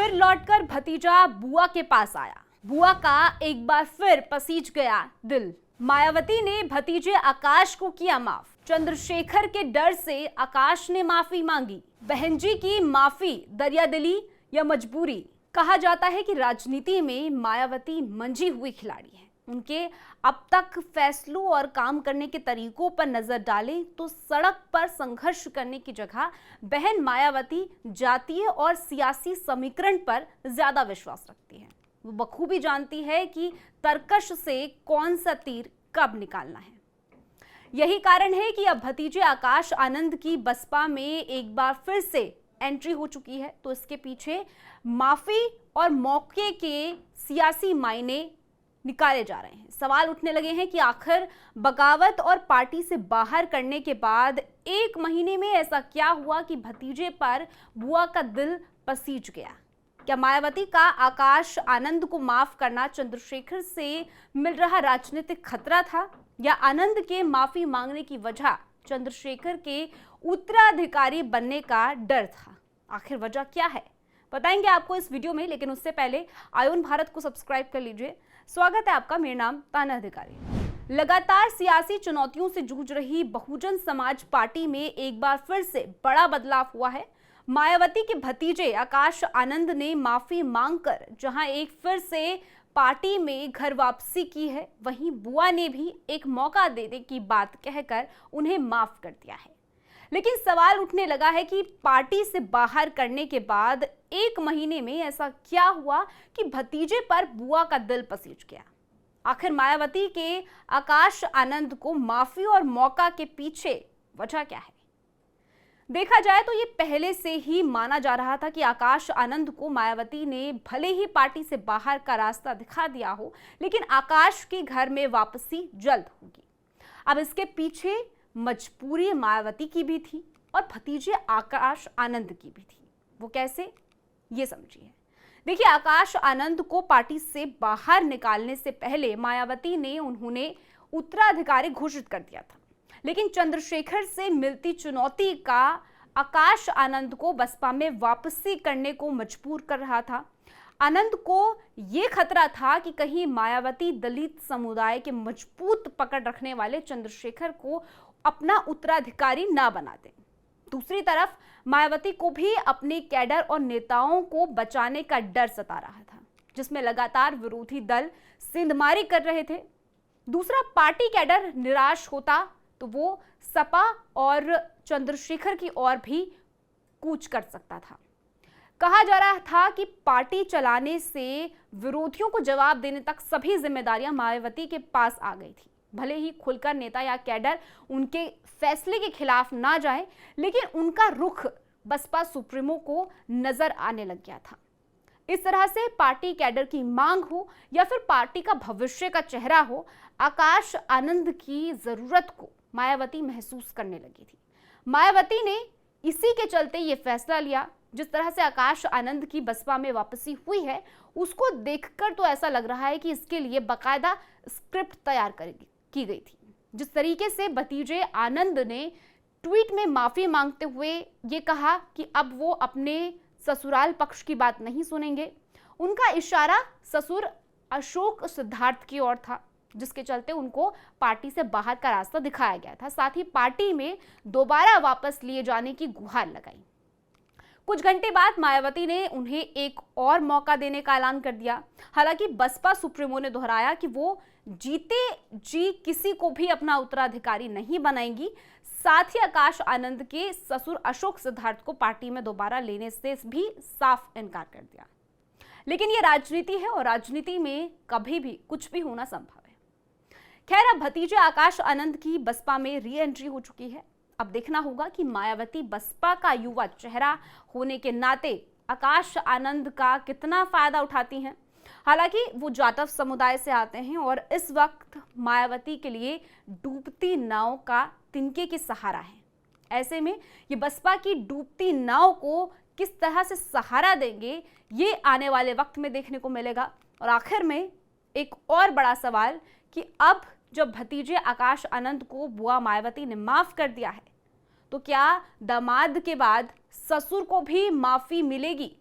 फिर लौटकर भतीजा बुआ के पास आया। बुआ का एक बार फिर पसीज गया दिल। मायावती ने भतीजे आकाश को किया माफ। चंद्रशेखर के डर से आकाश ने माफी मांगी। बहन जी की माफी दरियादिली या मजबूरी? कहा जाता है कि राजनीति में मायावती मंझी हुई खिलाड़ी हैं। उनके अब तक फैसलों और काम करने के तरीकों पर नजर डालें तो सड़क पर संघर्ष करने की जगह बहन मायावती जातीय और सियासी समीकरण पर ज्यादा विश्वास रखती हैं। वो बखूबी जानती है कि तरकश से कौन सा तीर कब निकालना है। यही कारण है कि अब भतीजे आकाश आनंद की बसपा में एक बार फिर से एंट्री हो चुकी है। तो इसके पीछे माफी और मौके के सियासी मायने निकाले जा रहे हैं। सवाल उठने लगे हैं कि आखिर बगावत और पार्टी से बाहर करने के बाद 1 महीने में ऐसा क्या हुआ कि भतीजे पर बुआ का दिल पसीज गया? क्या मायावती का आकाश आनंद को माफ करना चंद्रशेखर से मिल रहा राजनीतिक खतरा था, या आनंद के माफी मांगने की वजह चंद्रशेखर के उत्तराधिकारी बनने का डर था? आखिर वजह क्या है, बताएंगे आपको इस वीडियो में। लेकिन उससे पहले आयोन भारत को सब्सक्राइब कर लीजिए। स्वागत है आपका, मेरा नाम ताना अधिकारी। लगातार सियासी चुनौतियों से जूझ रही बहुजन समाज पार्टी में एक बार फिर से बड़ा बदलाव हुआ है। मायावती के भतीजे आकाश आनंद ने माफी मांगकर जहां एक फिर से पार्टी में घर वापसी की है, वहीं बुआ ने भी एक मौका देने की बात कहकर उन्हें माफ कर दिया है। लेकिन सवाल उठने लगा है कि पार्टी से बाहर करने के बाद 1 महीने में ऐसा क्या हुआ कि भतीजे पर बुआ का दिल पसीज गया? आखिर मायावती के आकाश आनंद को माफी और मौका के पीछे वजह क्या है? देखा जाए तो ये पहले से ही माना जा रहा था कि आकाश आनंद को मायावती ने भले ही पार्टी से बाहर का रास्ता दिखा दिया हो, लेकिन आकाश के घर में वापसी जल्द होगी। अब इसके पीछे मजबूरी मायावती की भी थी और भतीजे आकाश आनंद की भी थी। वो कैसे, ये समझिए। देखिए, आकाश आनंद को पार्टी से बाहर निकालने से पहले मायावती ने उन्होंने उत्तराधिकारी घोषित कर दिया था, लेकिन चंद्रशेखर से मिलती चुनौती का आकाश आनंद को बसपा में वापसी करने को मजबूर कर रहा था। आनंद को यह खतरा था कि कहीं मायावती दलित समुदाय के मजबूत पकड़ रखने वाले चंद्रशेखर को अपना उत्तराधिकारी ना बना दे। दूसरी तरफ मायावती को भी अपने कैडर और नेताओं को बचाने का डर सता रहा था, जिसमें लगातार विरोधी दल सिंधमारी कर रहे थे। दूसरा, पार्टी कैडर निराश होता तो वो सपा और चंद्रशेखर की ओर भी कूच कर सकता था। कहा जा रहा था कि पार्टी चलाने से विरोधियों को जवाब देने तक सभी जिम्मेदारियां मायावती के पास आ गई थी। भले ही खुलकर नेता या कैडर उनके फैसले के खिलाफ ना जाए, लेकिन उनका रुख बसपा सुप्रीमो को नजर आने लग गया था। इस तरह से पार्टी कैडर की मांग हो या फिर पार्टी का भविष्य का चेहरा हो, आकाश आनंद की जरूरत को मायावती महसूस करने लगी थी। मायावती ने इसी के चलते ये फैसला लिया। जिस तरह से आकाश आनंद की बसपा में वापसी हुई है, उसको देखकर तो ऐसा लग रहा है कि इसके लिए बाकायदा स्क्रिप्ट तैयार की गई थी। जिस तरीके से भतीजे आनंद ने ट्वीट में माफी मांगते हुए ये कहा कि अब वो अपने ससुराल पक्ष की बात नहीं सुनेंगे, उनका इशारा ससुर अशोक सिद्धार्थ की ओर था, जिसके चलते उनको पार्टी से बाहर का रास्ता दिखाया गया था। साथ ही पार्टी में दोबारा वापस लिए जाने की गुहार लगाई। कुछ घंटे बाद मायावती ने उन्हें एक और मौका देने का ऐलान कर दिया। हालांकि बसपा सुप्रीमो ने दोहराया कि वो जीते जी किसी को भी अपना उत्तराधिकारी नहीं बनाएंगी। साथ ही आकाश आनंद के ससुर अशोक सिद्धार्थ को पार्टी में दोबारा लेने से भी साफ इनकार कर दिया। लेकिन ये राजनीति है और राजनीति में कभी भी कुछ भी होना संभव है। खैर, अब भतीजे आकाश आनंद की बसपा में री एंट्री हो चुकी है। अब देखना होगा कि मायावती बसपा का युवा चेहरा होने के नाते आकाश आनंद का कितना फायदा उठाती हैं। हालांकि वो जाटव समुदाय से आते हैं और इस वक्त मायावती के लिए डूबती नाव का तिनके की सहारा है। ऐसे में ये बसपा की डूबती नाव को किस तरह से सहारा देंगे, ये आने वाले वक्त में देखने को मिलेगा। और आखिर में एक और बड़ा सवाल कि अब जब भतीजे आकाश आनंद को बुआ मायावती ने माफ कर दिया है, तो क्या दामाद के बाद ससुर को भी माफी मिलेगी?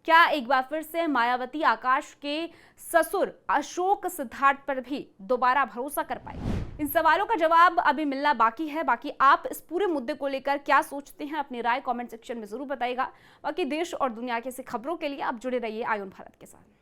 क्या एक बार फिर से मायावती आकाश के ससुर अशोक सिद्धार्थ पर भी दोबारा भरोसा कर पाएगी? इन सवालों का जवाब अभी मिलना बाकी है। बाकी आप इस पूरे मुद्दे को लेकर क्या सोचते हैं, अपनी राय कमेंट सेक्शन में जरूर बताइएगा। बाकी देश और दुनिया की ऐसी खबरों के लिए आप जुड़े रहिए आयुन भारत के साथ।